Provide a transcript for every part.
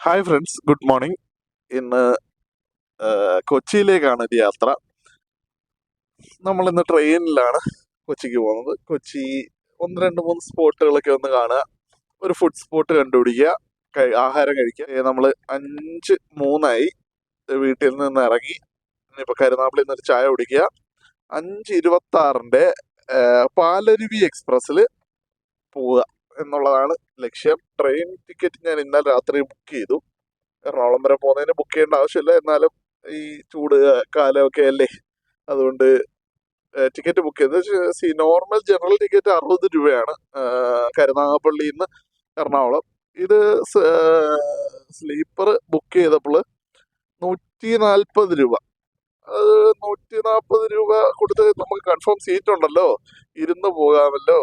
Hi friends, good morning. ഇന്ന് കൊച്ചിയിലേക്കാണ് ഒരു യാത്ര. നമ്മളിന്ന് ട്രെയിനിലാണ് കൊച്ചിക്ക് പോകുന്നത്. കൊച്ചി 1, 2, 3 സ്പോട്ടുകളൊക്കെ ഒന്ന് കാണുക, ഒരു ഫുഡ് സ്പോട്ട് കണ്ടുപിടിക്കുക, ആഹാരം കഴിക്കുക. നമ്മൾ 5:03 വീട്ടിൽ നിന്ന് ഇറങ്ങി. ഇനിയിപ്പോൾ കരുനാഗപ്പള്ളിയിൽ നിന്നൊരു ചായ കുടിക്കുക. 5:26 പാലരുവി എക്സ്പ്രസ്സിൽ പോവുക എന്നുള്ളതാണ് ലക്ഷ്യം. ട്രെയിൻ ടിക്കറ്റ് ഞാൻ ഇന്നലെ രാത്രി ബുക്ക് ചെയ്തു. എറണാകുളം വരെ പോകുന്നതിന് ബുക്ക് ചെയ്യേണ്ട ആവശ്യമില്ല, എന്നാലും ഈ ചൂട് കാലമൊക്കെ അല്ലേ, അതുകൊണ്ട് ടിക്കറ്റ് ബുക്ക് ചെയ്ത് നോർമൽ ജനറൽ ടിക്കറ്റ് 60 രൂപയാണ് കരുനാഗപ്പള്ളിയിൽ നിന്ന് എറണാകുളം. ഇത് സ്ലീപ്പർ ബുക്ക് ചെയ്തപ്പോൾ 140 രൂപ. അത് 140 രൂപ കൊടുത്ത് നമുക്ക് കൺഫേം സീറ്റ് ഉണ്ടല്ലോ, ഇരുന്ന് പോകാമല്ലോ.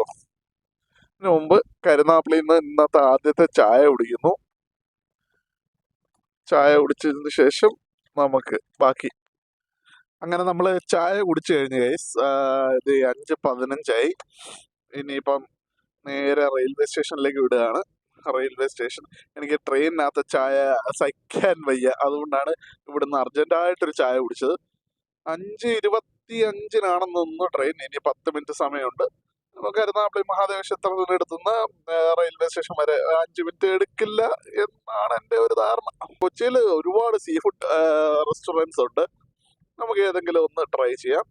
ഇതിനു മുമ്പ് കരുനാഗപ്പള്ളിയിൽ നിന്ന് ഇന്നത്തെ ആദ്യത്തെ ചായ കുടിക്കുന്നു. ചായ കുടിച്ചതിന് ശേഷം നമുക്ക് ബാക്കി. അങ്ങനെ നമ്മൾ ചായ കുടിച്ചു കഴിഞ്ഞ് ഗൈസ്, ഇത് 5:15 ഇനിയിപ്പം നേരെ റെയിൽവേ സ്റ്റേഷനിലേക്ക് വിടുകയാണ്. റെയിൽവേ സ്റ്റേഷൻ, എനിക്ക് ട്രെയിനിനകത്ത് ചായ സഹിക്കാൻ വയ്യ, അതുകൊണ്ടാണ് ഇവിടുന്ന് അർജന്റായിട്ടൊരു ചായ കുടിച്ചത്. 5:25 ട്രെയിൻ. ഇനി 10 മിനിറ്റ് സമയമുണ്ട്. കരുനാഗപ്പള്ളി മഹാദേവ ക്ഷേത്രത്തിനടുത്തുനിന്ന് റെയിൽവേ സ്റ്റേഷൻ വരെ 5 മിനിറ്റ് എടുക്കില്ല എന്നാണ് എൻ്റെ ഒരു ധാരണ. കൊച്ചിയിൽ ഒരുപാട് സീ ഫുഡ് റെസ്റ്റോറൻറ്റ്സ് ഉണ്ട്, നമുക്ക് ഏതെങ്കിലും ഒന്ന് ട്രൈ ചെയ്യാം.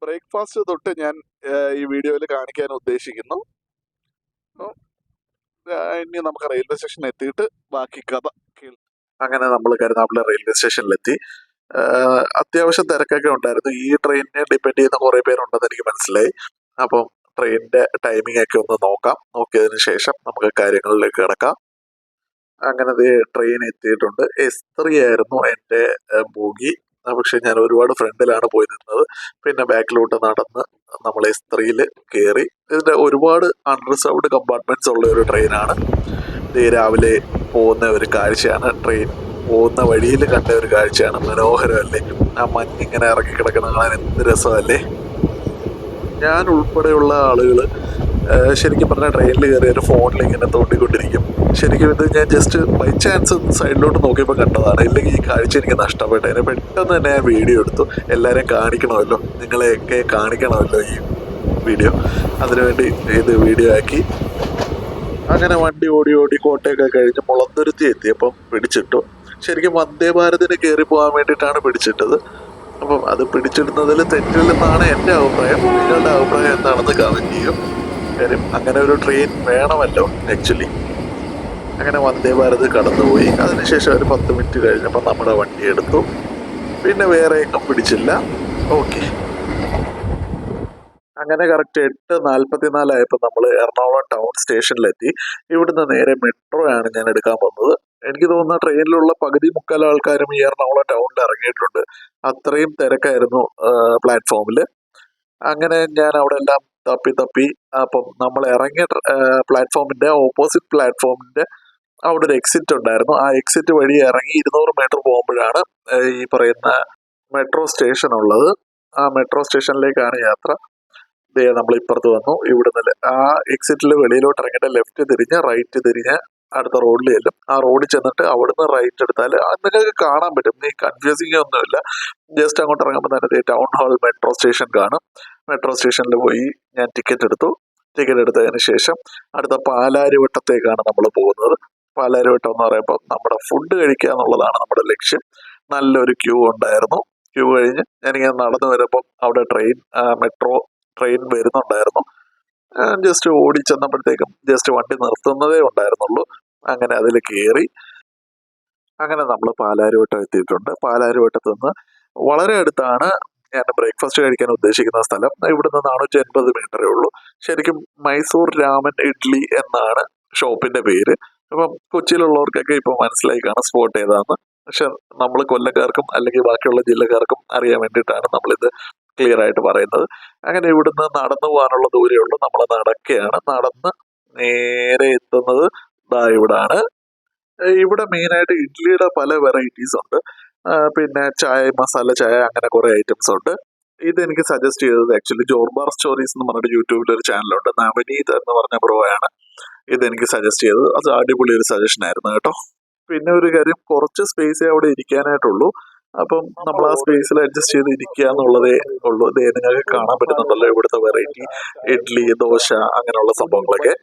ബ്രേക്ക്ഫാസ്റ്റ് തൊട്ട് ഞാൻ ഈ വീഡിയോയിൽ കാണിക്കാൻ ഉദ്ദേശിക്കുന്നു. ഇനി നമുക്ക് റെയിൽവേ സ്റ്റേഷൻ എത്തിയിട്ട് ബാക്കി കഥ കേൾക്കാം. അങ്ങനെ നമ്മൾ കരുനാഗപ്പള്ളി റെയിൽവേ സ്റ്റേഷനിലെത്തി. അത്യാവശ്യം തിരക്കൊക്കെ ഉണ്ടായിരുന്നു. ഈ ട്രെയിനിനെ ഡിപ്പെൻഡ് ചെയ്യുന്ന കുറേ പേരുണ്ടെന്ന് എനിക്ക് മനസ്സിലായി. അപ്പം ട്രെയിനിന്റെ ടൈമിംഗ് ഒക്കെ ഒന്ന് നോക്കാം. നോക്കിയതിന് ശേഷം നമുക്ക് കാര്യങ്ങളിലേക്ക് കിടക്കാം. അങ്ങനെ ട്രെയിൻ എത്തിയിട്ടുണ്ട്. S3 ആയിരുന്നു എൻ്റെ ബോഗി. പക്ഷെ ഞാൻ ഒരുപാട് ഫ്രണ്ടിലാണ് പോയി നിന്നത്. പിന്നെ ബാക്കിലോട്ട് നടന്ന് നമ്മൾ S3 കയറി. ഇതിന്റെ ഒരുപാട് അൺറിസർവ്ഡ് കമ്പാർട്ട്മെന്റ്സ് ഉള്ള ഒരു ട്രെയിനാണ്. രാവിലെ പോകുന്ന ഒരു കാഴ്ചയാണ്. ട്രെയിൻ പോകുന്ന വഴിയിൽ കണ്ട ഒരു കാഴ്ചയാണ്. മനോഹരമല്ലേ? ആ മഞ്ഞിങ്ങനെ ഇറങ്ങി കിടക്കുന്ന കാണാൻ എന്ത് രസമല്ലേ? ഞാൻ ഉൾപ്പെടെയുള്ള ആളുകൾ ശരിക്കും പറഞ്ഞാൽ ട്രെയിനിൽ കയറി ഒരു ഫോണിൽ ഇങ്ങനെ തോണ്ടിക്കൊണ്ടിരിക്കും. ശരിക്കും ഇത് ഞാൻ ജസ്റ്റ് ബൈ ചാൻസ് സൈഡിലോട്ട് നോക്കിയപ്പോൾ കണ്ടതാണ്. ഇല്ലെങ്കിൽ ഈ കാഴ്ച എനിക്ക് നഷ്ടപ്പെട്ടതിന് പെട്ടെന്ന് തന്നെ ഞാൻ വീഡിയോ എടുത്തു. എല്ലാവരെയും കാണിക്കണമല്ലോ, നിങ്ങളെയൊക്കെ കാണിക്കണമല്ലോ ഈ വീഡിയോ. അതിനുവേണ്ടി ഇത് വീഡിയോ ആക്കി. അങ്ങനെ വണ്ടി ഓടി കോട്ടയൊക്കെ കഴിഞ്ഞ് മുളന്തുരുത്തി എത്തിയപ്പം പിടിച്ചിട്ടു. ശരിക്കും വന്ദേ ഭാരതിന് കയറി പോകാൻ വേണ്ടിയിട്ടാണ് പിടിച്ചിട്ടത്. അപ്പം അത് പിടിച്ചിടുന്നതിൽ തെറ്റില്ലെന്നാണ് എൻ്റെ അഭിപ്രായം. നിങ്ങളുടെ അഭിപ്രായം എന്താണെന്ന് കമന്റ് ചെയ്യും. കാര്യം അങ്ങനെ ഒരു ട്രെയിൻ വേണമല്ലോ ആക്ച്വലി. അങ്ങനെ വന്ദേ ഭാരത് കടന്നുപോയി. അതിനുശേഷം ഒരു 10 മിനിറ്റ് കഴിഞ്ഞപ്പോൾ നമ്മുടെ വണ്ടി എടുത്തു. പിന്നെ വേറെ എങ്ങും പിടിച്ചില്ല. ഓക്കെ. അങ്ങനെ കറക്റ്റ് 8:44 ആയപ്പോൾ നമ്മൾ എറണാകുളം ടൗൺ സ്റ്റേഷനിലെത്തി. ഇവിടുന്ന് നേരെ മെട്രോ ആണ് ഞാൻ എടുക്കാൻ പോകുന്നത്. എനിക്ക് തോന്നുന്ന ട്രെയിനിലുള്ള പകുതി മുക്കാൽ ആൾക്കാരും ഈ എറണാകുളം ടൗണിൽ ഇറങ്ങിയിട്ടുണ്ട്. അത്രയും തിരക്കായിരുന്നു പ്ലാറ്റ്ഫോമിൽ. അങ്ങനെ ഞാൻ അവിടെ എല്ലാം തപ്പി അപ്പം നമ്മൾ ഇറങ്ങിയ പ്ലാറ്റ്ഫോമിന്റെ ഓപ്പോസിറ്റ് പ്ലാറ്റ്ഫോമിന്റെ അവിടെ ഒരു എക്സിറ്റ് ഉണ്ടായിരുന്നു. ആ എക്സിറ്റ് വഴി ഇറങ്ങി 200 മീറ്റർ പോകുമ്പോഴാണ് ഈ പറയുന്ന മെട്രോ സ്റ്റേഷൻ ഉള്ളത്. ആ മെട്രോ സ്റ്റേഷനിലേക്കാണ് യാത്ര. നമ്മൾ ഇപ്പുറത്ത് വന്നു. ഇവിടുന്ന് ആ എക്സിറ്റിൽ വെളിയിലോട്ട് ഇറങ്ങിയിട്ട് ലെഫ്റ്റ് തിരിഞ്ഞ് റൈറ്റ് തിരിഞ്ഞ് അടുത്ത റോഡിൽ ചെല്ലും. ആ റോഡിൽ ചെന്നിട്ട് അവിടുന്ന് റൈറ്റ് എടുത്താൽ നിങ്ങൾക്ക് കാണാൻ പറ്റും. ഈ കൺഫ്യൂസിങ് ഒന്നുമില്ല. ജസ്റ്റ് അങ്ങോട്ട് ഇറങ്ങുമ്പോൾ തന്നെ ടൗൺ ഹാൾ മെട്രോ സ്റ്റേഷൻ കാണും. മെട്രോ സ്റ്റേഷനിൽ പോയി ഞാൻ ടിക്കറ്റ് എടുത്തു. ടിക്കറ്റ് എടുത്തതിന് ശേഷം അടുത്ത പാലാരിവട്ടത്തേക്കാണ് നമ്മൾ പോകുന്നത്. പാലാരിവട്ടം എന്ന് പറയുമ്പോൾ നമ്മുടെ ഫുഡ് കഴിക്കുക എന്നുള്ളതാണ് നമ്മുടെ ലക്ഷ്യം. നല്ലൊരു ക്യൂ ഉണ്ടായിരുന്നു. ക്യൂ കഴിഞ്ഞ് ഞാനിങ്ങനെ നടന്നു വരുമ്പം അവിടെ മെട്രോ ട്രെയിൻ വരുന്നുണ്ടായിരുന്നു. ജസ്റ്റ് ഓടി ചെന്നപ്പോഴത്തേക്കും ജസ്റ്റ് വണ്ടി നിർത്തുന്നതേ ഉണ്ടായിരുന്നുള്ളൂ. അങ്ങനെ അതിൽ കയറി. അങ്ങനെ നമ്മൾ പാലാരിവട്ടം എത്തിയിട്ടുണ്ട്. പാലാരിവട്ടത്ത് നിന്ന് വളരെ അടുത്താണ് ഞാൻ ബ്രേക്ക്ഫാസ്റ്റ് കഴിക്കാൻ ഉദ്ദേശിക്കുന്ന സ്ഥലം. ഇവിടുന്ന് 480 മീറ്ററേ ഉള്ളൂ. ശരിക്കും മൈസൂർ രാമൻ ഇഡ്ലി എന്നാണ് ഷോപ്പിന്റെ പേര്. അപ്പം കൊച്ചിയിലുള്ളവർക്കൊക്കെ ഇപ്പൊ മനസ്സിലായി കാണാം സ്പോട്ട് ഏതാന്ന്. പക്ഷെ നമ്മൾ കൊല്ലക്കാർക്കും അല്ലെങ്കിൽ ബാക്കിയുള്ള ജില്ലക്കാർക്കും അറിയാൻ വേണ്ടിയിട്ടാണ് നമ്മളിത് ക്ലിയർ ആയിട്ട് പറയുന്നത്. അങ്ങനെ ഇവിടുന്ന് നടന്നു പോകാനുള്ള ദൂരേ ഉള്ളൂ. നമ്മൾ നടക്കുകയാണ്. നടന്ന് നേരെ എത്തുന്നത് ഇവിടാണ്. ഇവിടെ മെയിനായിട്ട് ഇഡ്ഡലിയുടെ പല വെറൈറ്റീസ് ഉണ്ട്. പിന്നെ ചായ, മസാല ചായ, അങ്ങനെ കുറെ ഐറ്റംസ് ഉണ്ട്. ഇതെനിക്ക് സജസ്റ്റ് ചെയ്തത് ആക്ച്വലി ജോർബാർ സ്റ്റോറീസ് എന്ന് പറഞ്ഞിട്ട് യൂട്യൂബിൽ ഒരു ചാനലുണ്ട്. നവനീത് എന്ന് പറഞ്ഞ ബ്രോ ആണ് ഇതെനിക്ക് സജസ്റ്റ് ചെയ്തത്. അത് അടിപൊളി ഒരു സജഷൻ ആയിരുന്നു കേട്ടോ. പിന്നെ ഒരു കാര്യം, കുറച്ച് സ്പേസേ അവിടെ ഇരിക്കാനായിട്ടുള്ളൂ. അപ്പം നമ്മൾ ആ സ്പേസിൽ അഡ്ജസ്റ്റ് ചെയ്ത് ഇരിക്കുക എന്നുള്ളതേ ഉള്ളൂ. ദേ നിങ്ങൾക്ക് കാണാൻ പറ്റുന്നുണ്ടല്ലോ ഇവിടുത്തെ വെറൈറ്റി ഇഡ്ഡലി, ദോശ, അങ്ങനെയുള്ള സംഭവങ്ങളൊക്കെ.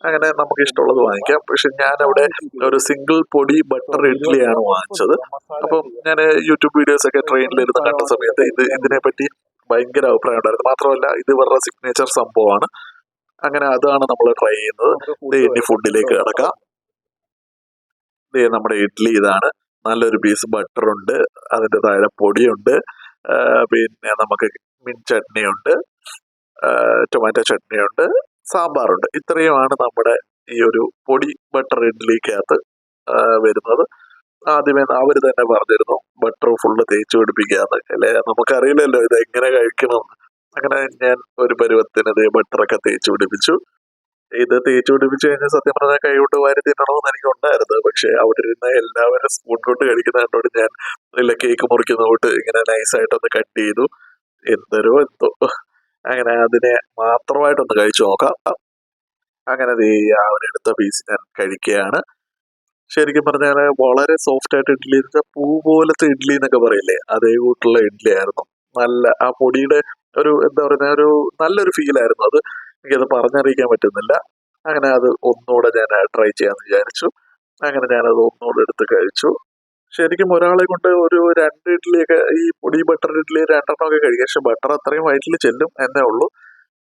അങ്ങനെ നമുക്ക് ഇഷ്ടമുള്ളത് വാങ്ങിക്കാം. പക്ഷെ ഞാനവിടെ ഒരു സിംഗിൾ പൊടി ബട്ടർ ഇഡ്ഡലിയാണ് വാങ്ങിച്ചത്. അപ്പം ഞാൻ യൂട്യൂബ് വീഡിയോസ് ഒക്കെ ട്രെയിനിലിരുന്ന് കണ്ട സമയത്ത് ഇതിനെപ്പറ്റി ഭയങ്കര അഭിപ്രായം ഉണ്ടായിരുന്നു. മാത്രമല്ല ഇത് ഇവരുടെ സിഗ്നേച്ചർ സംഭവമാണ്. അങ്ങനെ അതാണ് നമ്മൾ ട്രൈ ചെയ്യുന്നത്. ഇനി ഫുഡിലേക്ക് കിടക്കാം. നമ്മുടെ ഇഡ്ഡലി ഇതാണ്. നല്ലൊരു പീസ് ബട്ടർ ഉണ്ട്, അതിന്റെ താഴെ പൊടിയുണ്ട്, പിന്നെ നമുക്ക് മിൻ ചട്നി ഉണ്ട്, ടൊമാറ്റോ ചട്നി ഉണ്ട്, സാമ്പാറുണ്ട്. ഇത്രയുമാണ് നമ്മുടെ ഈ ഒരു പൊടി ബട്ടർ ഇഡ്ഡലിക്കകത്ത് വരുന്നത്. ആദ്യമേ അവർ തന്നെ പറഞ്ഞിരുന്നു ബട്ടർ ഫുള്ള് തേച്ച് പിടിപ്പിക്കാന്ന്. അല്ലെ, നമുക്കറിയില്ലല്ലോ ഇത് എങ്ങനെ കഴിക്കണം. അങ്ങനെ ഞാൻ ഒരു പരുവത്തിന് ബട്ടറൊക്കെ തേച്ച് പിടിപ്പിച്ചു. ഇത് തേച്ച് പിടിപ്പിച്ച് കഴിഞ്ഞാൽ സത്യം പറഞ്ഞാൽ കൈ കൊണ്ട് വാരി തിന്നണമെന്ന് എനിക്ക് ഉണ്ടായിരുന്നു. പക്ഷെ അവിടെ ഇരുന്ന് എല്ലാവരും സ്പൂൺ കൊണ്ട് കഴിക്കുന്ന കണ്ടോണ്ട് ഞാൻ ഇല്ല, കേക്ക് മുറിക്കുന്ന തൊട്ട് ഇങ്ങനെ നൈസായിട്ടൊന്ന് കട്ട് ചെയ്തു. എന്തോ അങ്ങനെ അതിനെ മാത്രമായിട്ടൊന്ന് കഴിച്ചു നോക്കാം. അങ്ങനെ അവരെടുത്ത പീസ് ഞാൻ കഴിക്കുകയാണ്. ശരിക്കും പറഞ്ഞാൽ വളരെ സോഫ്റ്റ് ആയിട്ട് ഇഡ്ഡലി എന്ന് വെച്ചാൽ പൂ പോലത്തെ ഇഡ്ഡലി എന്നൊക്കെ പറയില്ലേ, അതേ കൂട്ടുള്ള ഇഡ്ഡലി ആയിരുന്നു. നല്ല ആ പൊടിയുടെ ഒരു എന്താ പറയുന്ന ഒരു നല്ലൊരു ഫീൽ ആയിരുന്നു അത്. എനിക്കത് പറഞ്ഞറിയിക്കാൻ പറ്റുന്നില്ല. അങ്ങനെ അത് ഒന്നുകൂടെ ഞാൻ ട്രൈ ചെയ്യാന്ന് വിചാരിച്ചു. അങ്ങനെ ഞാനത് ഒന്നുകൂടെ എടുത്ത് കഴിച്ചു. ശരിക്കും ഒരാളെ കൊണ്ട് ഒരു 2 ഇഡ്ഡലിയൊക്കെ, ഈ പൊടി ബട്ടർ ഇഡ്ഡലി 2 കഴിക്കാം. പക്ഷെ ബട്ടർ അത്രയും വയറ്റിൽ ചെല്ലും എന്നേ ഉള്ളൂ.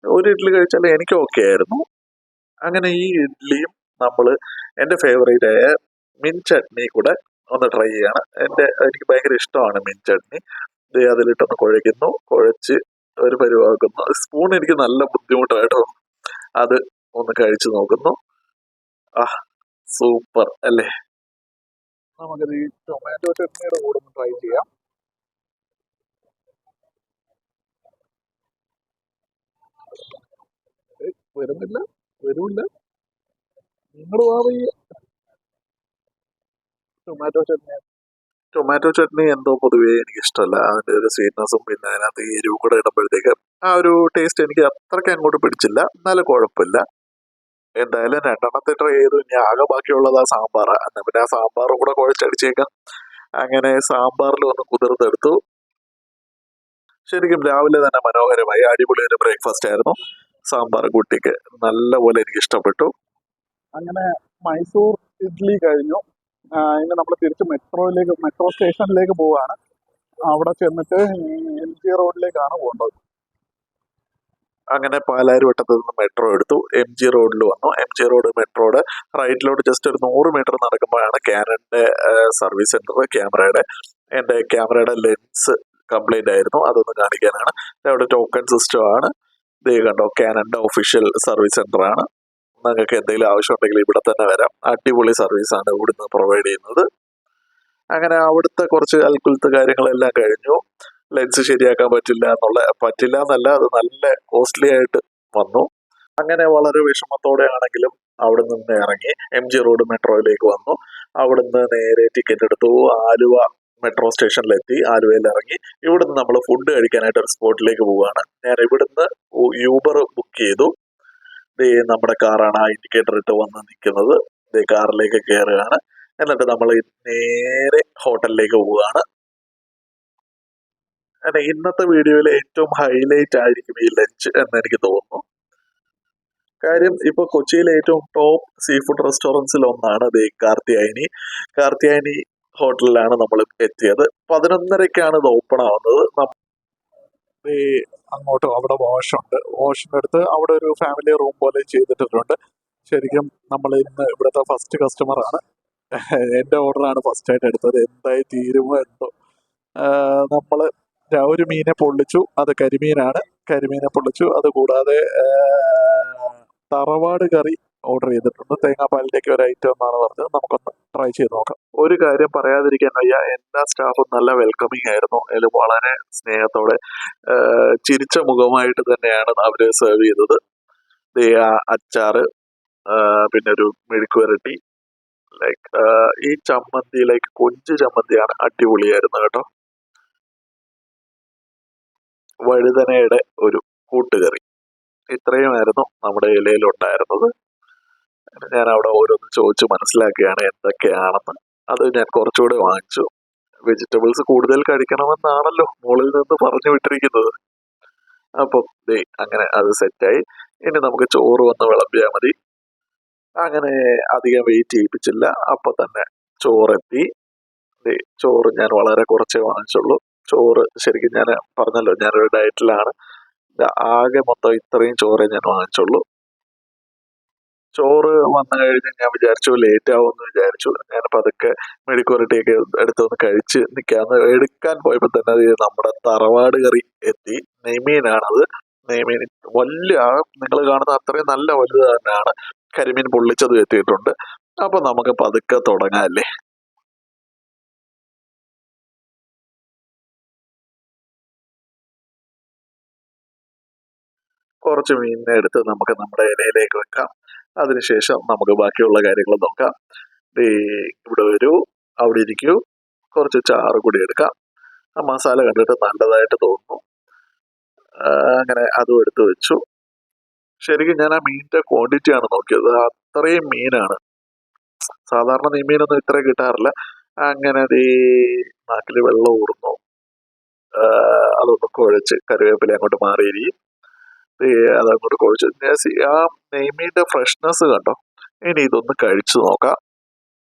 ഒരു ഇഡ്ഡലി കഴിച്ചാൽ എനിക്ക് ഓക്കെ ആയിരുന്നു. അങ്ങനെ ഈ ഇഡ്ഡലിയും എൻ്റെ ഫേവറേറ്റ് ആയ മിൻ ചട്നി കൂടെ ഒന്ന് ട്രൈ ചെയ്യണം. എനിക്ക് ഭയങ്കര ഇഷ്ടമാണ് മിൻ ചട്നി. അതിലിട്ടൊന്ന് കുഴയ്ക്കുന്നു, കുഴച്ച് ഒരു പരുവാക്കുന്നു. സ്പൂൺ എനിക്ക് നല്ല ബുദ്ധിമുട്ടായിട്ടോ. അത് ഒന്ന് കഴിച്ചു നോക്കുന്നു. സൂപ്പർ അല്ലേ. നമുക്കത് ഈ ടൊമാറ്റോ ചട്നിയുടെ കൂടെ ഒന്ന് ട്രൈ ചെയ്യാം. വരുന്നില്ല, വരൂല്ല. നിങ്ങൾ ടൊമാറ്റോ ചട്നി എന്തോ പൊതുവേ എനിക്ക് ഇഷ്ടമല്ല. അതിന്റെ ഒരു സ്വീറ്റ്നസും പിന്നെ അതിനകത്ത് ഈ എരിവ് കൂടെ ഇടുമ്പോഴത്തേക്ക് ആ ഒരു ടേസ്റ്റ് എനിക്ക് അത്രയ്ക്ക് അങ്ങോട്ട് പിടിച്ചില്ല. എന്നാലും കുഴപ്പമില്ല. എന്തായാലും 2 ട്രൈ ചെയ്തു. ഇനി ആകെ ബാക്കിയുള്ളത് ആ സാമ്പാറാ. എന്നാ പിന്നെ ആ സാമ്പാറും കൂടെ കുഴച്ചടിച്ചേക്കാം. അങ്ങനെ സാമ്പാറിൽ ഒന്ന് കുതിർത്തെടുത്തു. ശരിക്കും രാവിലെ തന്നെ മനോഹരമായി അടിപൊളി ഒരു ബ്രേക്ക്ഫാസ്റ്റ് ആയിരുന്നു. സാമ്പാർ കുട്ടിക്ക് നല്ലപോലെ എനിക്ക് ഇഷ്ടപ്പെട്ടു. അങ്ങനെ മൈസൂർ ഇഡ്ഡലി കഴിഞ്ഞു. ഇനി നമ്മൾ തിരിച്ച് മെട്രോ സ്റ്റേഷനിലേക്ക് പോവാണ്. അവിടെ ചെന്നിട്ട് MG റോഡിലേക്കാണ് പോകേണ്ടത്. അങ്ങനെ പാലാരിവട്ടത്ത് നിന്ന് മെട്രോ എടുത്തു. MG റോഡിൽ വന്നു. MG റോഡ് മെട്രോയുടെ റൈറ്റിലോട്ട് ജസ്റ്റ് ഒരു 100 മീറ്റർ നടക്കുമ്പോഴാണ് കാനന്റെ സർവീസ് സെന്റർ. എൻ്റെ ക്യാമറയുടെ ലെൻസ് കംപ്ലൈന്റ് ആയിരുന്നു, അതൊന്ന് കാണിക്കാനാണ്. അവിടെ ടോക്കൺ സിസ്റ്റം ആണ്. ഇത് കണ്ടോ, കാനന്റെ ഒഫീഷ്യൽ സർവീസ് സെന്റർ ആണ്. നിങ്ങൾക്ക് എന്തെങ്കിലും ആവശ്യമുണ്ടെങ്കിൽ ഇവിടെ തന്നെ വരാം. അടിപൊളി സർവീസാണ് ഇവിടുന്ന് പ്രൊവൈഡ് ചെയ്യുന്നത്. അങ്ങനെ അവിടുത്തെ കുറച്ച് അൽക്കുലത്തെ കാര്യങ്ങളെല്ലാം കഴിഞ്ഞു. ലെൻസ് ശരിയാക്കാൻ പറ്റില്ല എന്നല്ല, അത് നല്ല കോസ്റ്റ്ലി ആയിട്ട് വന്നു. അങ്ങനെ വളരെ വിഷമത്തോടെ ആണെങ്കിലും അവിടെ നിന്ന് ഇറങ്ങി MG റോഡ് മെട്രോയിലേക്ക് വന്നു. അവിടുന്ന് നേരെ ടിക്കറ്റ് എടുത്തു. ആലുവ മെട്രോ സ്റ്റേഷനിലെത്തി. ആലുവയിൽ ഇറങ്ങി ഇവിടുന്ന് നമ്മൾ ഫുഡ് കഴിക്കാനായിട്ട് ഒരു സ്പോട്ടിലേക്ക് പോവുകയാണ്. ഞാൻ ഇവിടുന്ന് യൂബർ ബുക്ക് ചെയ്തു. നമ്മുടെ കാറാണ് ആ ഇൻഡിക്കേറ്റർ ഇട്ട് വന്ന് നിൽക്കുന്നത്. കാറിലേക്ക് കയറുകയാണ്. എന്നിട്ട് നമ്മൾ നേരെ ഹോട്ടലിലേക്ക് പോവുകയാണ്. ഇന്നത്തെ വീഡിയോയിൽ ഏറ്റവും ഹൈലൈറ്റ് ആയിരിക്കും ഈ ലഞ്ച് എന്ന് എനിക്ക് തോന്നുന്നു. കാര്യം ഇപ്പൊ കൊച്ചിയിലെ ഏറ്റവും ടോപ്പ് സീ ഫുഡ് റെസ്റ്റോറൻറ്റ്സിൽ ഒന്നാണ് കാർത്തിയായനി ഹോട്ടലിലാണ് നമ്മൾ എത്തിയത്. 11:30ക്കാണ് ഇത് ഓപ്പൺ ആവുന്നത്. അങ്ങോട്ടും അവിടെ വാഷിന്റെ അടുത്ത് അവിടെ ഒരു ഫാമിലി റൂം പോലെ ചെയ്തിട്ടുണ്ട്. ശരിക്കും നമ്മൾ ഇന്ന് ഇവിടുത്തെ ഫസ്റ്റ് കസ്റ്റമറാണ്. എൻ്റെ ഓർഡറാണ് ഫസ്റ്റ് ആയിട്ട് എടുത്തത്. എന്തായി തീരുമോ എന്തോ. നമ്മള് ഒരു മീനെ പൊള്ളിച്ചു. അത് കരിമീനെ പൊള്ളിച്ചു. അത് കൂടാതെ തറവാട് കറി ഓർഡർ ചെയ്തിട്ടുണ്ട്. തേങ്ങാപ്പാലിലേക്ക് ഒരു ഐറ്റം എന്നാണ് പറഞ്ഞത്. നമുക്കൊന്ന് ട്രൈ ചെയ്ത് നോക്കാം. ഒരു കാര്യം പറയാതിരിക്കാൻ വയ്യ, എല്ലാ സ്റ്റാഫും നല്ല വെൽക്കമിങ് ആയിരുന്നു. അതിൽ വളരെ സ്നേഹത്തോടെ ചിരിച്ച മുഖമായിട്ട് തന്നെയാണ് അവര് സെർവ് ചെയ്തത്. അച്ചാറ്, പിന്നെ ഒരു മെഴുക്ക് വരട്ടി, ഈ ചമ്മന്തി കൊഞ്ച് ചമ്മന്തിയാണ് അടിപൊളിയായിരുന്നു കേട്ടോ. വഴുതനയുടെ ഒരു കൂട്ടുകറി. ഇത്രയുമായിരുന്നു നമ്മുടെ ഇലയിൽ ഉണ്ടായിരുന്നത്. ഞാൻ അവിടെ ഓരോന്ന് ചോദിച്ചു മനസ്സിലാക്കുകയാണ് എന്തൊക്കെയാണെന്ന്. അത് ഞാൻ കുറച്ചുകൂടെ വാങ്ങിച്ചു. വെജിറ്റബിൾസ് കൂടുതൽ കഴിക്കണമെന്നാണല്ലോ മുകളിൽ നിന്ന് പറഞ്ഞു വിട്ടിരിക്കുന്നത്. അപ്പം ദേ അങ്ങനെ അത് സെറ്റായി. ഇനി നമുക്ക് ചോറ് വന്ന് വിളമ്പിയാൽ മതി. അങ്ങനെ അധികം വെയിറ്റ് ചെയ്യിപ്പിച്ചില്ല. അപ്പൊ തന്നെ ചോറെത്തി. ദേ ചോറ് ഞാൻ വളരെ കുറച്ചേ വാങ്ങിച്ചുള്ളൂ. ചോറ് ശരിക്കും ഞാൻ പറഞ്ഞല്ലോ ഞാനൊരു ഡയറ്റിലാണ്. ആകെ മൊത്തം ഇത്രയും ചോറേ ഞാൻ വാങ്ങിച്ചുള്ളൂ. ചോറ് വന്നു കഴിഞ്ഞ് ഞാൻ വിചാരിച്ചു ലേറ്റ് ആവുമെന്ന് വിചാരിച്ചു. ഞാൻ പതുക്കെ മെഴുക്കുവരട്ടിയൊക്കെ എടുത്തൊന്ന് കഴിച്ച് നിൽക്കാന്ന് എടുക്കാൻ പോയപ്പോൾ തന്നെ അത് നമ്മുടെ തറവാട് കറി എത്തി. നെയ്മീനാണത്. നെയ്മീൻ വലിയ നിങ്ങൾ കാണുന്ന അത്രയും നല്ല വലുത് തന്നെയാണ്. കരിമീൻ പൊള്ളിച്ചതും എത്തിയിട്ടുണ്ട്. അപ്പൊ നമുക്ക് പതുക്കെ തുടങ്ങാല്ലേ. കുറച്ച് മീനിനെ എടുത്ത് നമുക്ക് നമ്മുടെ ഇലയിലേക്ക് വെക്കാം. അതിനുശേഷം നമുക്ക് ബാക്കിയുള്ള കാര്യങ്ങൾ നോക്കാം. ദേ ഇവിടെ വരൂ, അവിടെ ഇരിക്കൂ. കുറച്ച് ചാറ് കൂടി എടുക്കാം. ആ മസാല കണ്ടിട്ട് നല്ലതായിട്ട് തോന്നുന്നു. അങ്ങനെ അതും എടുത്ത് വെച്ചു. ശരിക്കും ഞാൻ ആ മീനിന്റെ ക്വാണ്ടിറ്റി ആണ് നോക്കിയത്. അത്രയും മീനാണ്. സാധാരണ നെയ്മീനൊന്നും ഇത്ര കിട്ടാറില്ല. അങ്ങനെ ദേ നാക്കില് വെള്ളം ഊറുന്നു. അതൊന്ന് കുഴച്ച് കറിവേപ്പില അങ്ങോട്ട് മാറിയിരിക്കും. അതങ്ങോട്ട് കുഴച്ച് ആ നെയ്മീന്റെ ഫ്രഷ്നെസ് കണ്ടോ. ഇനി ഇതൊന്ന് കഴിച്ചു നോക്കാം.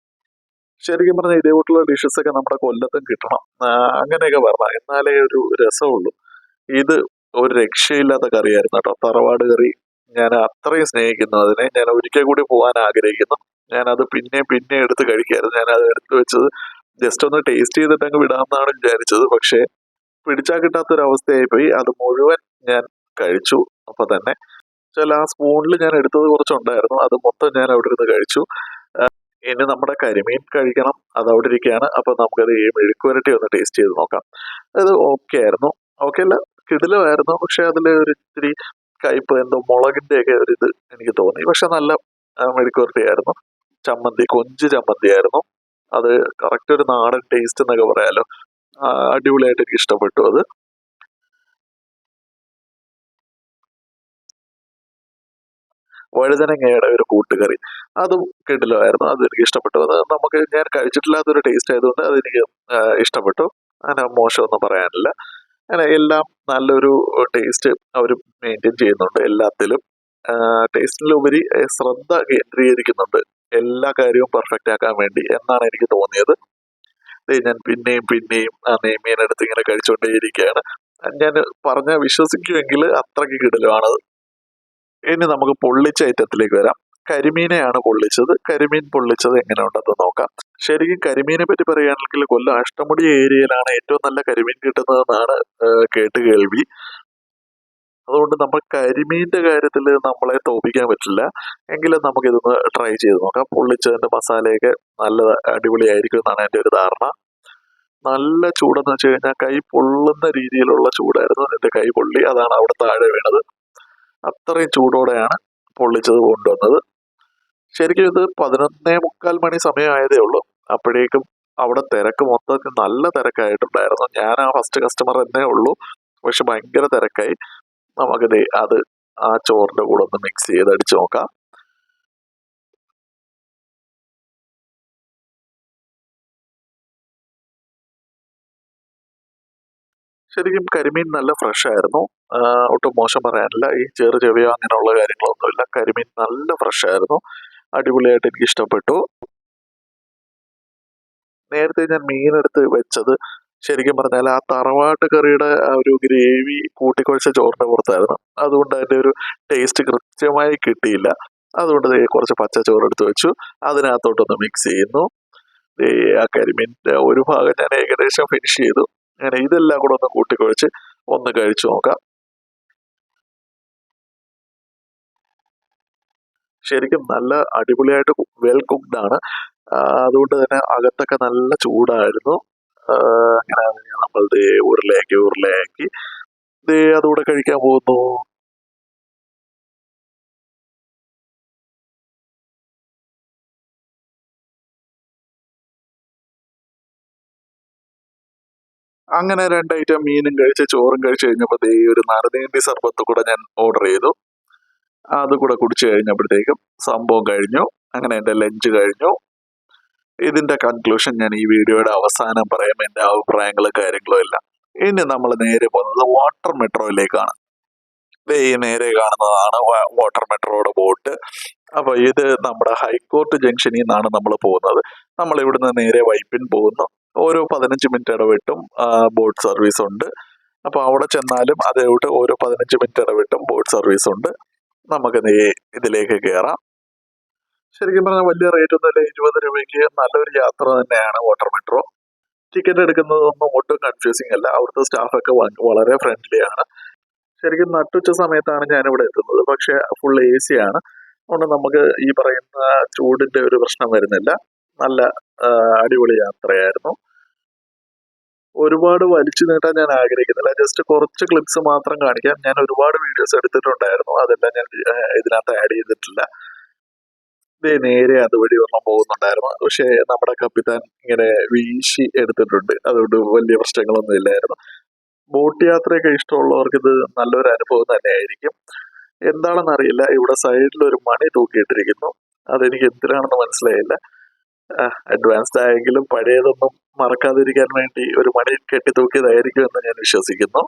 ശരിക്കും പറഞ്ഞാൽ ഇതേ കൂട്ടുള്ള ഡിഷസ് ഒക്കെ നമ്മുടെ കൊല്ലത്തും കിട്ടണം. അങ്ങനെയൊക്കെ പറഞ്ഞാൽ എന്നാലേ ഒരു രസമുള്ളൂ. ഇത് ഒരു രക്ഷയില്ലാത്ത കറിയായിരുന്നു കേട്ടോ. തറവാട് കറി ഞാൻ അത്രയും സ്നേഹിക്കുന്നു അതിനെ. ഞാൻ ഒരിക്കൽ കൂടി പോകാൻ ആഗ്രഹിക്കുന്നു. ഞാനത് പിന്നെ എടുത്ത് കഴിക്കായിരുന്നു. ഞാൻ അത് എടുത്ത് വെച്ചത് ജസ്റ്റ് ഒന്ന് ടേസ്റ്റ് ചെയ്തിട്ട് അങ്ങ് വിടാമെന്നാണ് വിചാരിച്ചത്. പക്ഷേ പിടിച്ചാൽ കിട്ടാത്തൊരവസ്ഥയായി പോയി. അത് മുഴുവൻ ഞാൻ കഴിച്ചു. അപ്പൊ തന്നെ ചില ആ സ്പൂണിൽ ഞാൻ എടുത്തത് കുറച്ചുണ്ടായിരുന്നു. അത് മൊത്തം ഞാൻ അവിടെ ഇരുന്ന് കഴിച്ചു. ഇനി നമ്മുടെ കരിമീൻ കഴിക്കണം. അത് അവിടെ ഇരിക്കുകയാണ്. അപ്പൊ നമുക്കത് ഈ മെഴുക്കുവരട്ടി ഒന്ന് ടേസ്റ്റ് ചെയ്ത് നോക്കാം. അത് ഓക്കെ ആയിരുന്നു. ഓക്കെ അല്ല, കിടിലമായിരുന്നു. പക്ഷെ അതിൽ ഒരു ഇത്തിരി കയ്പ്, എന്തോ മുളകിന്റെ ഒക്കെ ഒരു ഇത് എനിക്ക് തോന്നി. പക്ഷെ നല്ല മെഴുക്കുവരട്ടി ആയിരുന്നു. ചമ്മന്തി, കൊഞ്ച് ചമ്മന്തി ആയിരുന്നു. അത് കറക്റ്റ് ഒരു നാടൻ ടേസ്റ്റ് എന്നൊക്കെ പറയാലോ. അടിപൊളിയായിട്ട് എനിക്ക് ഇഷ്ടപ്പെട്ടു അത്. വഴുതനങ്ങയുടെ ഒരു കൂട്ടുകറി, അതും കിടിലമായിരുന്നു. അത് എനിക്ക് ഇഷ്ടപ്പെട്ടു. അത് നമുക്ക് ഞാൻ കഴിച്ചിട്ടില്ലാത്തൊരു ടേസ്റ്റ് ആയതുകൊണ്ട് അതെനിക്ക് ഇഷ്ടപ്പെട്ടു. അങ്ങനെ മോശമൊന്നും പറയാനില്ല. അങ്ങനെ എല്ലാം നല്ലൊരു ടേസ്റ്റ് അവർ മെയിൻറ്റെയിൻ ചെയ്യുന്നുണ്ട് എല്ലാത്തിലും. ടേസ്റ്റിലുപരി ശ്രദ്ധ കേന്ദ്രീകരിക്കുന്നുണ്ട് എല്ലാ കാര്യവും പെർഫെക്റ്റ് ആക്കാൻ വേണ്ടി എന്നാണ് എനിക്ക് തോന്നിയത്. ഞാൻ പിന്നെയും ആ നെയ്മീൻ എടുത്ത് ഇങ്ങനെ കഴിച്ചുകൊണ്ടേയിരിക്കുകയാണ്. ഞാൻ പറഞ്ഞാൽ വിശ്വസിക്കുമെങ്കിൽ അത്രയ്ക്ക് കിടലുമാണത്. ഇനി നമുക്ക് പൊള്ളിച്ച ഐറ്റത്തിലേക്ക് വരാം. കരിമീനെയാണ് പൊള്ളിച്ചത്. കരിമീൻ പൊള്ളിച്ചത് എങ്ങനെ ഉണ്ടെന്ന് നോക്കാം. ശരിക്കും കരിമീനെ പറ്റി പറയുകയാണെങ്കിൽ കൊല്ലം അഷ്ടമുടി ഏരിയയിലാണ് ഏറ്റവും നല്ല കരിമീൻ കിട്ടുന്നതെന്നാണ് കേട്ട് കേൾവി. അതുകൊണ്ട് നമ്മൾ കരിമീന്റെ കാര്യത്തിൽ നമ്മളെ തോപ്പിക്കാൻ പറ്റില്ല. എങ്കിലും നമുക്കിതൊന്ന് ട്രൈ ചെയ്ത് നോക്കാം. പൊള്ളിച്ചതിന്റെ മസാലയൊക്കെ നല്ല അടിപൊളിയായിരിക്കും എന്നാണ് എൻ്റെ ഒരു ധാരണ. നല്ല ചൂടെന്ന് വെച്ച് കഴിഞ്ഞാൽ കൈ പൊള്ളുന്ന രീതിയിലുള്ള ചൂടായിരുന്നു. എൻ്റെ കൈ പൊള്ളി. അതാണ് അവിടെ താഴെ വീണത്. അത്രയും ചൂടോടെയാണ് പൊള്ളിച്ചത് കൊണ്ടുവന്നത്. ശരിക്കും ഇത് 11:45 മണി സമയമായതേ ഉള്ളൂ. അപ്പോഴേക്കും അവിടെ തിരക്ക് മൊത്തത്തിൽ നല്ല തിരക്കായിട്ടുണ്ടായിരുന്നു. ഞാൻ ആ ഫസ്റ്റ് കസ്റ്റമർ എന്നേ ഉള്ളൂ. പക്ഷെ ഭയങ്കര തിരക്കായി. നമുക്കിത് അത് ആ ചോറിന്റെ കൂടെ ഒന്ന് മിക്സ് ചെയ്ത് അടിച്ചു നോക്കാം. ശരിക്കും കരിമീൻ നല്ല ഫ്രഷ് ആയിരുന്നു. ഒട്ടും മോശം പറയാനില്ല. ഈ ചെവിയോ അങ്ങനെയുള്ള കാര്യങ്ങളൊന്നുമില്ല. കരിമീൻ നല്ല ഫ്രഷ് ആയിരുന്നു. അടിപൊളിയായിട്ട് എനിക്ക് ഇഷ്ടപ്പെട്ടു. നേരത്തെ ഞാൻ മീനെടുത്ത് വെച്ചത് ശരിക്കും പറഞ്ഞാൽ ആ തറവാട്ട് കറിയുടെ ആ ഒരു ഗ്രേവി കൂട്ടിക്കുഴച്ച ചോറിന്റെ പുറത്തായിരുന്നു. അതുകൊണ്ട് അതിന്റെ ഒരു ടേസ്റ്റ് കൃത്യമായി കിട്ടിയില്ല. അതുകൊണ്ട് കുറച്ച് പച്ച ചോറ് എടുത്ത് വെച്ചു. അതിനകത്തോട്ടൊന്ന് മിക്സ് ചെയ്യുന്നു. ആ കരിമീൻ്റെ ഒരു ഭാഗം ഞാൻ ഏകദേശം ഫിനിഷ് ചെയ്തു. അങ്ങനെ ഇതെല്ലാം കൂടെ ഒന്ന് കൂട്ടിക്കുഴച്ച് ഒന്ന് കഴിച്ചു നോക്കാം. ശരിക്കും നല്ല അടിപൊളിയായിട്ട് വെൽ കുക്ക്ഡ് ആണ്. അതുകൊണ്ട് തന്നെ അകത്തൊക്കെ നല്ല ചൂടായിരുന്നു. അങ്ങനെ നമ്മൾ ഉരുളയാക്കി അതുകൂടെ കഴിക്കാൻ പോകുന്നു. അങ്ങനെ 2 ഐറ്റം മീനും കഴിച്ച് ചോറും കഴിച്ച് കഴിഞ്ഞപ്പോൾ ഒരു നറുനീണ്ടി സർബത്ത് കൂടെ ഞാൻ ഓർഡർ ചെയ്തു. അത് കൂടെ കുടിച്ചു കഴിഞ്ഞപ്പോഴത്തേക്കും സംഭവം കഴിഞ്ഞു. അങ്ങനെ എൻ്റെ ലഞ്ച് കഴിഞ്ഞു. ഇതിന്റെ കൺക്ലൂഷൻ ഞാൻ ഈ വീഡിയോയുടെ അവസാനം പറയാം, എന്റെ അഭിപ്രായങ്ങളും കാര്യങ്ങളും എല്ലാം. ഇനി നമ്മൾ നേരെ പോകുന്നത് വാട്ടർ മെട്രോയിലേക്കാണ്. ഈ നേരെ കാണുന്നതാണ് വാട്ടർ മെട്രോയുടെ ബോട്ട്. അപ്പൊ ഇത് നമ്മുടെ ഹൈക്കോർട്ട് ജംഗ്ഷനിൽ നിന്നാണ് നമ്മൾ പോകുന്നത്. നമ്മൾ ഇവിടുന്ന് നേരെ വൈപ്പിൻ പോകുന്നു. ഓരോ 15 മിനിറ്റ് ഇടവിട്ടും ബോട്ട് സർവീസ് ഉണ്ട്. അപ്പൊ അവിടെ ചെന്നാലും അതേവിട്ട് ഓരോ 15 മിനിറ്റ് ഇടവിട്ടും ബോട്ട് സർവീസ് ഉണ്ട്. നമുക്ക് ഇതിലേക്ക് കയറാം. ശരിക്കും പറഞ്ഞാൽ വലിയ റേറ്റ് ഒന്നുമില്ല. 20 രൂപയ്ക്ക് നല്ലൊരു യാത്ര തന്നെയാണ് വാട്ടർ മെട്രോ. ടിക്കറ്റ് എടുക്കുന്നതൊന്നും ഒട്ടും കൺഫ്യൂസിങ് അല്ല. അവിടുത്തെ സ്റ്റാഫൊക്കെ വളരെ ഫ്രണ്ട്ലി ആണ്. ശരിക്കും നട്ടുച്ച സമയത്താണ് ഞാനിവിടെ എത്തുന്നത്. പക്ഷെ ഫുൾ AC ആണ്. അതുകൊണ്ട് നമുക്ക് ഈ പറയുന്ന ചൂടിന്റെ ഒരു പ്രശ്നം വരുന്നില്ല. നല്ല അടിപൊളി യാത്രയായിരുന്നു. ഒരുപാട് വലിച്ചു നീട്ടാൻ ഞാൻ ആഗ്രഹിക്കുന്നില്ല. ജസ്റ്റ് കുറച്ച് ക്ലിപ്സ് മാത്രം കാണിക്കാം. ഞാൻ ഒരുപാട് വീഡിയോസ് എടുത്തിട്ടുണ്ടായിരുന്നു. അതെല്ലാം ഞാൻ ഇതിനകത്ത് ആഡ് ചെയ്തിട്ടില്ല. നേരെ അതുവഴി ഒരെണ്ണം പോകുന്നുണ്ടായിരുന്നു. പക്ഷെ നമ്മുടെ കപ്പിത്താൻ ഇങ്ങനെ വീശി എടുത്തിട്ടുണ്ട്. അതുകൊണ്ട് വലിയ പ്രശ്നങ്ങളൊന്നും ഇല്ലായിരുന്നു. ബോട്ട് യാത്രയൊക്കെ ഇഷ്ടമുള്ളവർക്ക് ഇത് നല്ലൊരു അനുഭവം തന്നെയായിരിക്കും. എന്താണെന്ന് അറിയില്ല, ഇവിടെ സൈഡിൽ ഒരു മണി തൂക്കിയിട്ടിരിക്കുന്നു. അതെനിക്ക് എന്തിനാണെന്ന് മനസ്സിലായില്ല. അഡ്വാൻസ്ഡ് ആയെങ്കിലും പഴയതൊന്നും മറക്കാതിരിക്കാൻ വേണ്ടി ഒരു മണി കെട്ടി തൂക്കിയതായിരിക്കും എന്ന് ഞാൻ വിശ്വസിക്കുന്നു.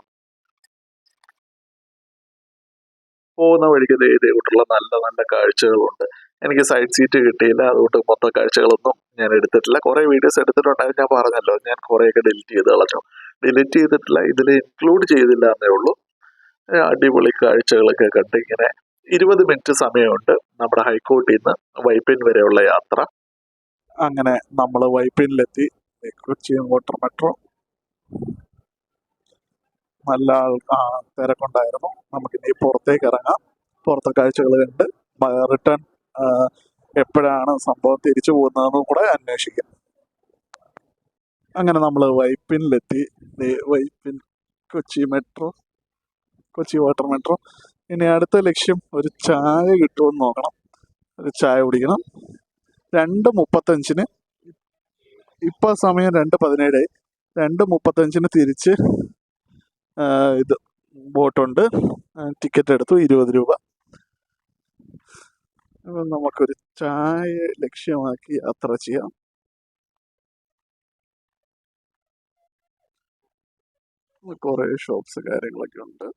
പോകുന്ന വഴിക്ക് ഇതേകൂട്ടുള്ള നല്ല നല്ല കാഴ്ചകളുണ്ട്. എനിക്ക് സൈഡ് സീറ്റ് കിട്ടിയില്ല, അതുകൊണ്ട് മൊത്തം കാഴ്ചകളൊന്നും ഞാൻ എടുത്തിട്ടില്ല. കുറെ വീഡിയോസ് എടുത്തിട്ടുണ്ടായിരുന്നു. ഞാൻ പറഞ്ഞല്ലോ, ഞാൻ കുറെയൊക്കെ ഡിലീറ്റ് ചെയ്ത് കളഞ്ഞു. ഡിലീറ്റ് ചെയ്തിട്ടില്ല, ഇതിൽ ഇൻക്ലൂഡ് ചെയ്തില്ല എന്നേ ഉള്ളൂ. അടിപൊളി കാഴ്ചകളൊക്കെ കണ്ട് ഇങ്ങനെ 20 മിനിറ്റ് സമയമുണ്ട് നമ്മുടെ ഹൈക്കോർട്ടിൽ നിന്ന് വൈപ്പിൻ വരെയുള്ള യാത്ര. അങ്ങനെ നമ്മൾ വൈപ്പിനിലെത്തി. കൊച്ചി വാട്ടർ മെട്രോ നല്ല തിരക്കുണ്ടായിരുന്നു. നമുക്കിനി പുറത്തേക്ക് ഇറങ്ങാം. പുറത്തെ കാഴ്ചകൾ കണ്ട് റിട്ടേൺ എപ്പോഴാണ് സംഭവം തിരിച്ചു പോകുന്നതെന്നും കൂടെ അന്വേഷിക്കാം. അങ്ങനെ നമ്മൾ വൈപ്പിനിലെത്തി. Vypin Kochi water metro. ഇനി അടുത്ത ലക്ഷ്യം ഒരു ചായ കിട്ടുമെന്ന് നോക്കണം. ഒരു ചായ കുടിക്കണം. 2:35 ഇപ്പൊ സമയം 2:17. 2:35 തിരിച്ച് ഇത് ബോട്ടുണ്ട്. ടിക്കറ്റ് എടുത്തു 20 രൂപ. നമുക്കൊരു ചായ ലക്ഷ്യമാക്കി യാത്ര ചെയ്യാം. കുറെ ഷോപ്സ് കാര്യങ്ങളൊക്കെ ഉണ്ട്.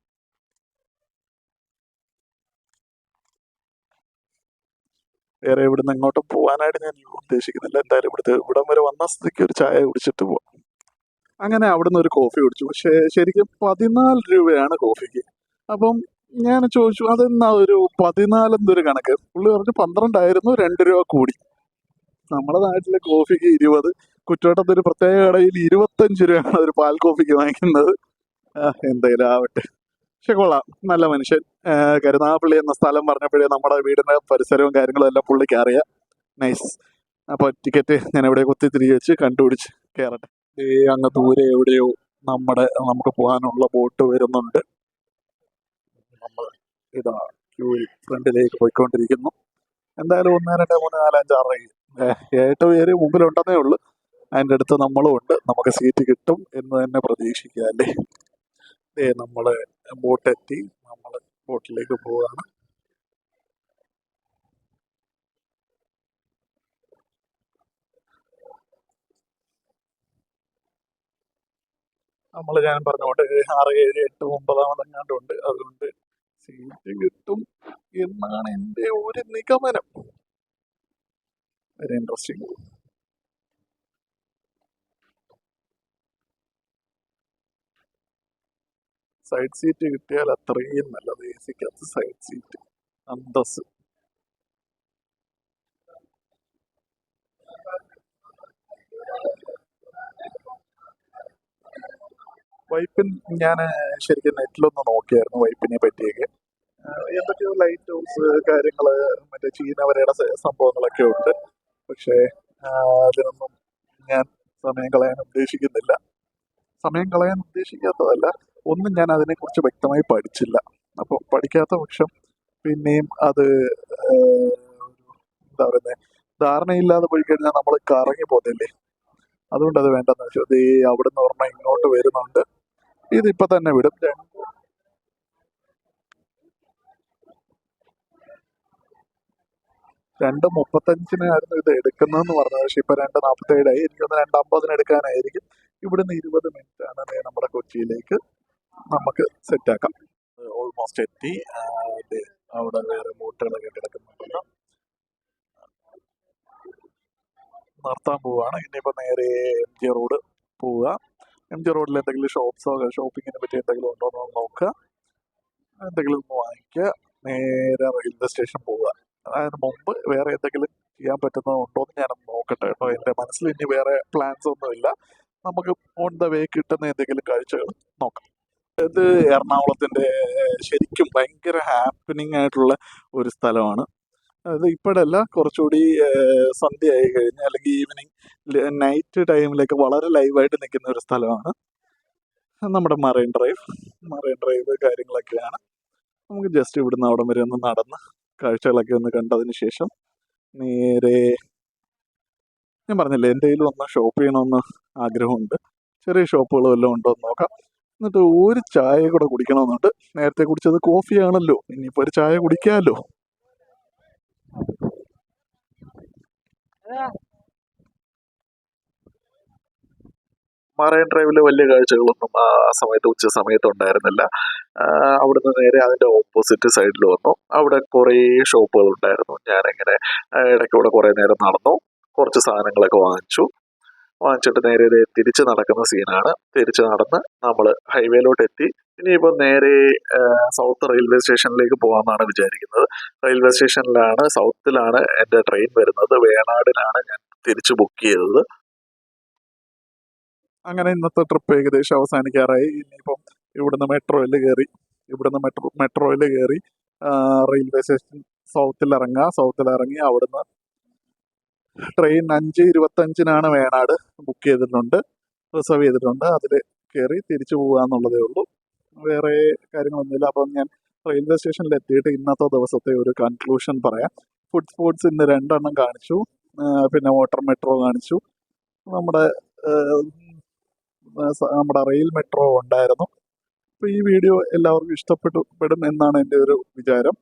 വേറെ ഇവിടുന്ന് എങ്ങോട്ടും പോകാനായിട്ട് ഞാൻ ഉദ്ദേശിക്കുന്നില്ല. എന്തായാലും ഇവിടം വരെ വന്ന സ്ഥിതിക്ക് ഒരു ചായ കുടിച്ചിട്ട് പോവാം. അങ്ങനെ അവിടുന്ന് ഒരു കോഫി കുടിച്ചു. പക്ഷേ ശരിക്കും 14 രൂപയാണ് കോഫിക്ക്. അപ്പം ഞാൻ ചോദിച്ചു, അതെന്നാ ഒരു 14 എന്തൊരു കണക്ക്? പുള്ളി പറഞ്ഞു 12 ആയിരുന്നു, 2 രൂപ കൂടി. നമ്മുടെ നാട്ടിലെ കോഫിക്ക് 20. കുറ്റവട്ടത്തൊരു പ്രത്യേക കടയിൽ 25 രൂപയാണ് ഒരു പാൽ കോഫിക്ക് വാങ്ങിക്കുന്നത്. എന്തായാലും ആവട്ടെ. പക്ഷെ കൊള്ളാം, നല്ല മനുഷ്യൻ. കരുനാഗപ്പള്ളി എന്ന സ്ഥലം പറഞ്ഞപ്പോഴേ നമ്മുടെ വീടിന്റെ പരിസരവും കാര്യങ്ങളും എല്ലാം പുള്ളിക്ക് അറിയാം. നൈസ്. അപ്പൊ ടിക്കറ്റ് ഞാൻ എവിടെ കുത്തിത്തിരികെ വെച്ച് കണ്ടുപിടിച്ച് കയറട്ടെ. അങ്ങ് ദൂരെ എവിടെയോ നമുക്ക് പോകാനുള്ള ബോട്ട് വരുന്നുണ്ട്. നമ്മൾ ഇതാ ക്യൂവിൽ ഫ്രണ്ടിലേക്ക് പോയിക്കൊണ്ടിരിക്കുന്നു. എന്തായാലും 1, 2, 3, 4, 5, 6, 7 പേര് മുമ്പിലുണ്ടെന്നേ ഉള്ളൂ. അതിൻ്റെ അടുത്ത് നമ്മളും ഉണ്ട്. നമുക്ക് സീറ്റ് കിട്ടും എന്ന് തന്നെ പ്രതീക്ഷിക്കുക അല്ലേ. നമ്മള് ബോട്ടെത്തി. നമ്മൾ ബോട്ടിലേക്ക് പോവുകയാണ്. ഞാൻ പറഞ്ഞോട്ട് 6, 7, 8, 9 എങ്ങാണ്ടുണ്ട്. അതുകൊണ്ട് സീറ്റ് കിട്ടും എന്നാണ് എൻ്റെ ഒരു നിഗമനം. Very interesting. സൈഡ് സീറ്റ് കിട്ടിയാൽ അത്രയും നല്ലത്. AC-ക്കകത്ത് സൈഡ് സീറ്റ് അന്തസ്. വൈപ്പിൻ ഞാൻ ശരിക്കും നെറ്റിലൊന്ന് നോക്കിയായിരുന്നു വൈപ്പിനെ പറ്റിയൊക്കെ. എന്തൊക്കെയോ ലൈറ്റ് ഹൗസ് കാര്യങ്ങള്, മറ്റേ ചീനവരയുടെ സംഭവങ്ങളൊക്കെ ഉണ്ട്. പക്ഷേ അതിനൊന്നും ഞാൻ സമയം കളയാൻ ഉദ്ദേശിക്കുന്നില്ല. സമയം കളയാൻ ഉദ്ദേശിക്കാത്തതല്ല, ഒന്നും ഞാൻ അതിനെക്കുറിച്ച് വ്യക്തമായി പഠിച്ചില്ല. അപ്പോൾ പഠിക്കാത്ത പക്ഷം പിന്നെയും അത് എന്താ പറയുന്നത്, ധാരണയില്ലാതെ പോയി കഴിഞ്ഞാൽ നമ്മൾ കറങ്ങി പോകത്തില്ലേ. അതുകൊണ്ട് അത് വേണ്ടെന്ന് വെച്ചു. അത് അവിടുന്ന് ഒരെണ്ണം ഇങ്ങോട്ട് വരുന്നുണ്ട്. ഇതിപ്പോ തന്നെ വിടും. 2:35 ഇത് എടുക്കുന്നതെന്ന് പറഞ്ഞത്. പക്ഷെ ഇപ്പൊ 2:47 എനിക്കൊന്ന് 2:50 എടുക്കാനായിരിക്കും. ഇവിടുന്ന് 20 മിനിറ്റ് ആണ് നമ്മുടെ കൊച്ചിയിലേക്ക് നമുക്ക് സെറ്റാക്കാം. ഓൾമോസ്റ്റ് എത്തി. അവിടെ വേറെ ബോട്ടുകളൊക്കെ കിടക്കുന്നുണ്ടല്ലോ. നിർത്താൻ പോവുകയാണ്. ഇനിയിപ്പോൾ നേരെ MG റോഡ് പോവുക. MG റോഡിൽ എന്തെങ്കിലും ഷോപ്പിങ്ങിനെ പറ്റി എന്തെങ്കിലും ഉണ്ടോ എന്ന് നോക്കുക. എന്തെങ്കിലും ഒന്ന് വാങ്ങിക്കുക. നേരെ റെയിൽവേ സ്റ്റേഷൻ പോവുക. അതിന് മുമ്പ് വേറെ എന്തെങ്കിലും ചെയ്യാൻ പറ്റുന്നതുണ്ടോ എന്ന് ഞാനൊന്ന് നോക്കട്ടെ കേട്ടോ. എൻ്റെ മനസ്സിൽ ഇനി വേറെ പ്ലാൻസ് ഒന്നുമില്ല. നമുക്ക് ഓൺ ദ വേ കിട്ടുന്ന എന്തെങ്കിലും കാഴ്ചകൾ നോക്കാം. ഇത് എറണാകുളത്തിൻ്റെ ശരിക്കും ഭയങ്കര ഹാപ്പനിങ് ആയിട്ടുള്ള ഒരു സ്ഥലമാണ്. അത് ഇപ്പോഴല്ല, കുറച്ചുകൂടി സന്ധ്യയായി കഴിഞ്ഞ് അല്ലെങ്കിൽ ഈവനിങ് നൈറ്റ് ടൈമിലൊക്കെ വളരെ ലൈവായിട്ട് നിൽക്കുന്ന ഒരു സ്ഥലമാണ് നമ്മുടെ മറൈൻ ഡ്രൈവ് കാര്യങ്ങളൊക്കെയാണ്. നമുക്ക് ജസ്റ്റ് ഇവിടുന്ന് അവിടം വരെ ഒന്ന് നടന്ന് കാഴ്ചകളൊക്കെ ഒന്ന് കണ്ടതിന് ശേഷം നേരെ, ഞാൻ പറഞ്ഞില്ലേ എൻ്റെ കയ്യിലും ഒന്ന് ഷോപ്പ് ചെയ്യണമെന്ന് ആഗ്രഹമുണ്ട്. ചെറിയ ഷോപ്പുകൾ വല്ലതും ഉണ്ടോ എന്ന് നോക്കാം. എന്നിട്ട് ഒരു ചായ കൂടെ കുടിക്കണമെന്നുണ്ട്. നേരത്തെ കുടിച്ചത് കോഫിയാണല്ലോ, ഇനിയിപ്പോൾ ഒരു ചായ കുടിക്കാമല്ലോ. മറൈൻ ഡ്രൈവിൽ വലിയ കാഴ്ചകളൊന്നും ആ സമയത്ത് ഉച്ച സമയത്ത് ഉണ്ടായിരുന്നില്ല. അവിടുന്ന് നേരെ അതിൻ്റെ ഓപ്പോസിറ്റ് സൈഡിൽ വന്നു. അവിടെ കുറേ ഷോപ്പുകൾ ഉണ്ടായിരുന്നു. ഞാനിങ്ങനെ ഇടയ്ക്കൂടെ കുറേ നേരം നടന്നു. കുറച്ച് സാധനങ്ങളൊക്കെ വാങ്ങിച്ചിട്ട് നേരെ തിരിച്ച് നടക്കുന്ന സീനാണ്. തിരിച്ച് നടന്ന് നമ്മൾ ഹൈവേയിലോട്ട് എത്തി. ഇനിയിപ്പോൾ നേരെ സൗത്ത് റെയിൽവേ സ്റ്റേഷനിലേക്ക് പോകാമെന്നാണ് വിചാരിക്കുന്നത്. റെയിൽവേ സ്റ്റേഷനിലാണ്, സൗത്തിലാണ് എൻ്റെ ട്രെയിൻ വരുന്നത്. വേണാടിനാണ് ഞാൻ തിരിച്ച് ബുക്ക് ചെയ്തത്. അങ്ങനെ ഇന്നത്തെ ട്രിപ്പ് ഏകദേശം അവസാനിക്കാറായി. ഇനിയിപ്പം ഇവിടുന്ന് മെട്രോയിൽ കയറി റെയിൽവേ സ്റ്റേഷൻ സൗത്തിൽ ഇറങ്ങി അവിടുന്ന് ട്രെയിൻ 5:25 വേണാട് ബുക്ക് ചെയ്തിട്ടുണ്ട്, റിസർവ് ചെയ്തിട്ടുണ്ട്. അതിൽ കയറി തിരിച്ചു പോകുക എന്നുള്ളതേ ഉള്ളൂ. വേറെ കാര്യങ്ങളൊന്നുമില്ല. അപ്പം ഞാൻ റെയിൽവേ സ്റ്റേഷനിൽ എത്തിയിട്ട് ഇന്നത്തെ ദിവസത്തെ ഒരു കൺക്ലൂഷൻ പറയാം. ഫുഡ് സ്പോർട്സ് ഇന്ന് 2 കാണിച്ചു, പിന്നെ വാട്ടർ മെട്രോ കാണിച്ചു, നമ്മുടെ റെയിൽ മെട്രോ ഉണ്ടായിരുന്നു. അപ്പോൾ ഈ വീഡിയോ എല്ലാവർക്കും ഇഷ്ടപ്പെടും എന്നാണ് എൻ്റെ ഒരു വിചാരം.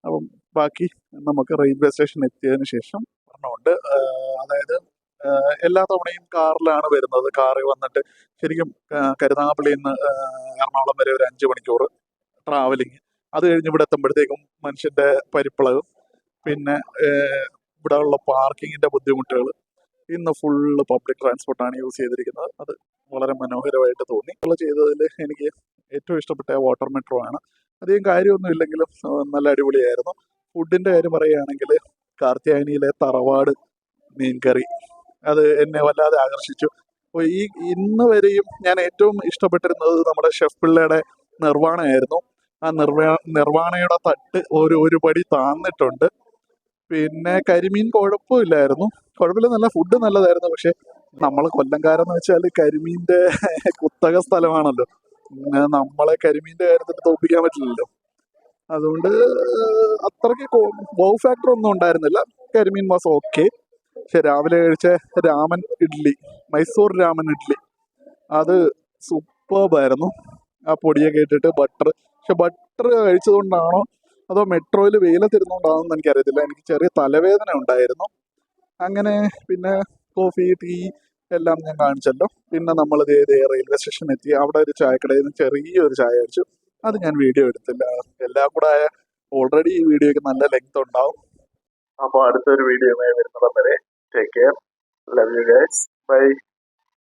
അപ്പം ബാക്കി നമുക്ക് റെയിൽവേ സ്റ്റേഷൻ എത്തിയതിന് ശേഷം പറഞ്ഞുകൊണ്ട്, അതായത് എല്ലാ തവണയും കാറിലാണ് വരുന്നത്. കാറിൽ വന്നിട്ട് ശരിക്കും കരുനാഗപ്പള്ളിയിൽ നിന്ന് എറണാകുളം വരെ ഒരു 5 മണിക്കൂർ ട്രാവലിങ്. അത് കഴിഞ്ഞ് ഇവിടെ എത്തുമ്പോഴത്തേക്കും മനുഷ്യൻ്റെ പരിപ്പിളകും. പിന്നെ ഇവിടെ ഉള്ള പാർക്കിങ്ങിൻ്റെ ബുദ്ധിമുട്ടുകൾ. ഇന്ന് ഫുള്ള് പബ്ലിക് ട്രാൻസ്പോർട്ടാണ് യൂസ് ചെയ്തിരിക്കുന്നത്. അത് വളരെ മനോഹരമായിട്ട് തോന്നി. ചെയ്തതിൽ എനിക്ക് ഏറ്റവും ഇഷ്ടപ്പെട്ട വാട്ടർ മെട്രോ ആണ്. അധികം കാര്യമൊന്നും ഇല്ലെങ്കിലും നല്ല അടിപൊളിയായിരുന്നു. ഫുഡിൻ്റെ കാര്യം പറയുകയാണെങ്കിൽ കാർത്യായനിയിലെ തറവാട് മീൻകറി അത് എന്നെ വല്ലാതെ ആകർഷിച്ചു. അപ്പോൾ ഇന്ന് വരെയും ഞാൻ ഏറ്റവും ഇഷ്ടപ്പെട്ടിരുന്നത് നമ്മുടെ ഷെഫ് പിള്ളയുടെ നിർവ്വാണയായിരുന്നു. ആ നിർവ്വാണയുടെ തട്ട് ഒരു പടി താന്നിട്ടുണ്ട്. പിന്നെ കരിമീൻ കുഴപ്പമില്ലായിരുന്നു, നല്ല ഫുഡ് നല്ലതായിരുന്നു. പക്ഷെ നമ്മൾ കൊല്ലംകാരെന്ന് വെച്ചാൽ കരിമീൻ്റെ കുത്തക സ്ഥലമാണല്ലോ. നമ്മളെ കരിമീൻ്റെ കാര്യത്തിൽ തോൽപ്പിക്കാൻ പറ്റില്ലല്ലോ. അതുകൊണ്ട് അത്രയ്ക്ക് വൗ ഫാക്ടർ ഒന്നും ഉണ്ടായിരുന്നില്ല. കരിമീൻ വാസ് ഓക്കെ. പക്ഷെ രാവിലെ കഴിച്ച മൈസൂർ രാമൻ ഇഡ്ഡലി അത് സൂപ്പർബായിരുന്നു. ആ പൊടിയൊക്കെ ഇട്ടിട്ട് പക്ഷെ ബട്ടർ കഴിച്ചതുകൊണ്ടാണോ അതോ മെട്രോയിൽ വെയിലത്തിരുന്നുകൊണ്ടാണോ എന്ന് എനിക്കറിയത്തില്ല. എനിക്ക് ചെറിയ തലവേദന ഉണ്ടായിരുന്നു. അങ്ങനെ പിന്നെ കോഫി, ടീ എല്ലാം ഞാൻ കാണിച്ചല്ലോ. പിന്നെ നമ്മൾ റെയിൽവേ സ്റ്റേഷൻ എത്തി. അവിടെ ഒരു ചായക്കടയിൽ നിന്ന് ചെറിയൊരു ചായ കഴിച്ചു. അത് ഞാൻ വീഡിയോ എടുത്തില്ല. എല്ലാം കൂടെ ഓൾറെഡി ഈ വീഡിയോയ്ക്ക് നല്ല ലെങ്ത് ഉണ്ടാവും. അപ്പോൾ അടുത്തൊരു വീഡിയോയുമായി വരുന്നത് വരെ take care, love you guys, by.